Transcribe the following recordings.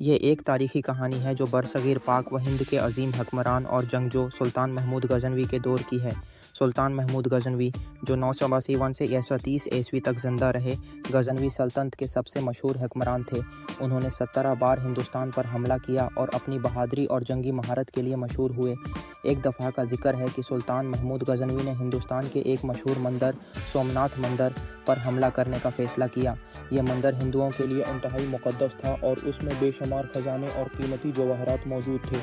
یہ ایک تاریخی کہانی ہے جو برصغیر پاک و ہند کے عظیم حکمران اور جنگجو سلطان محمود غزنوی کے دور کی ہے۔ سلطان محمود غزنوی، جو 982 سے 130 تک زندہ رہے، غزنوی سلطنت کے سب سے مشہور حکمران تھے۔ انہوں نے 17 بار ہندوستان پر حملہ کیا اور اپنی بہادری اور جنگی مہارت کے لیے مشہور ہوئے۔ ایک دفعہ کا ذکر ہے کہ سلطان محمود غزنوی نے ہندوستان کے ایک مشہور مندر سومناتھ مندر پر حملہ کرنے کا فیصلہ کیا۔ یہ مندر ہندوؤں کے لیے انتہائی مقدس تھا اور اس میں بے شمار خزانے اور قیمتی جواہرات موجود تھے۔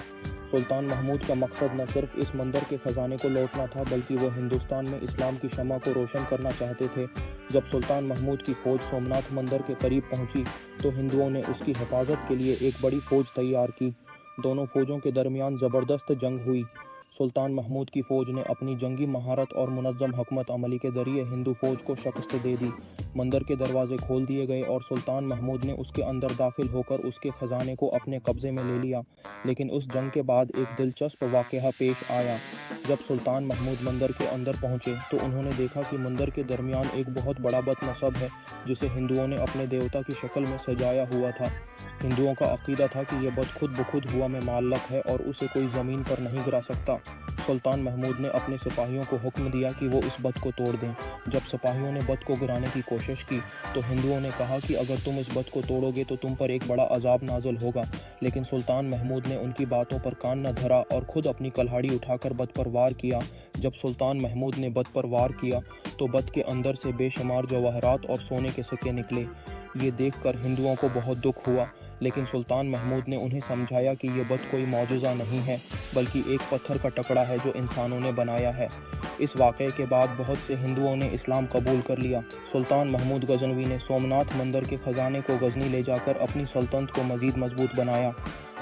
سلطان محمود کا مقصد نہ صرف اس مندر کے خزانے کو لوٹنا تھا بلکہ وہ ہندوستان میں اسلام کی شمع کو روشن کرنا چاہتے تھے۔ جب سلطان محمود کی فوج سومناتھ مندر کے قریب پہنچی تو ہندوؤں نے اس کی حفاظت کے لیے ایک بڑی فوج تیار کی۔ دونوں فوجوں کے درمیان زبردست جنگ ہوئی۔ سلطان محمود کی فوج نے اپنی جنگی مہارت اور منظم حکمت عملی کے ذریعے ہندو فوج کو شکست دے دی۔ مندر کے دروازے کھول دیے گئے اور سلطان محمود نے اس کے اندر داخل ہو کر اس کے خزانے کو اپنے قبضے میں لے لیا۔ لیکن اس جنگ کے بعد ایک دلچسپ واقعہ پیش آیا۔ جب سلطان محمود مندر کے اندر پہنچے تو انہوں نے دیکھا کہ مندر کے درمیان ایک بہت بڑا بت نصب ہے جسے ہندوؤں نے اپنے دیوتا کی شکل میں سجایا ہوا تھا۔ ہندوؤں کا عقیدہ تھا کہ یہ بت خود بخود ہوا میں معلق ہے اور اسے کوئی زمین پر نہیں گرا سکتا۔ سلطان محمود نے اپنے سپاہیوں کو حکم دیا کہ وہ اس بت کو توڑ دیں۔ جب سپاہیوں نے بت کو گرانے کی کوشش کی تو ہندوؤں نے کہا کہ اگر تم اس بت کو توڑو گے تو تم پر ایک بڑا عذاب نازل ہوگا، لیکن سلطان محمود نے ان کی باتوں پر کان نہ دھرا اور خود اپنی کلہاڑی اٹھا کر بت پر وار کیا۔ جب سلطان محمود نے بت پر وار کیا تو بت کے اندر سے بے شمار جواہرات اور سونے کے سکے نکلے۔ یہ دیکھ کر ہندوؤں کو بہت دکھ ہوا، لیکن سلطان محمود نے انہیں سمجھایا کہ یہ بت کوئی معجزہ نہیں ہے بلکہ ایک پتھر کا ٹکڑا ہے جو انسانوں نے بنایا ہے۔ اس واقعے کے بعد بہت سے ہندوؤں نے اسلام قبول کر لیا۔ سلطان محمود غزنوی نے سومناتھ مندر کے خزانے کو غزنی لے جا کر اپنی سلطنت کو مزید مضبوط بنایا۔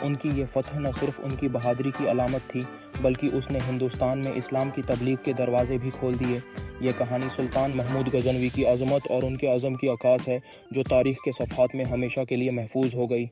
ان کی یہ فتح نہ صرف ان کی بہادری کی علامت تھی بلکہ اس نے ہندوستان میں اسلام کی تبلیغ کے دروازے بھی کھول دیے۔ یہ کہانی سلطان محمود غزنوی کی عظمت اور ان کے عزم کی عکاس ہے جو تاریخ کے صفحات میں ہمیشہ کے لیے محفوظ ہو گئی۔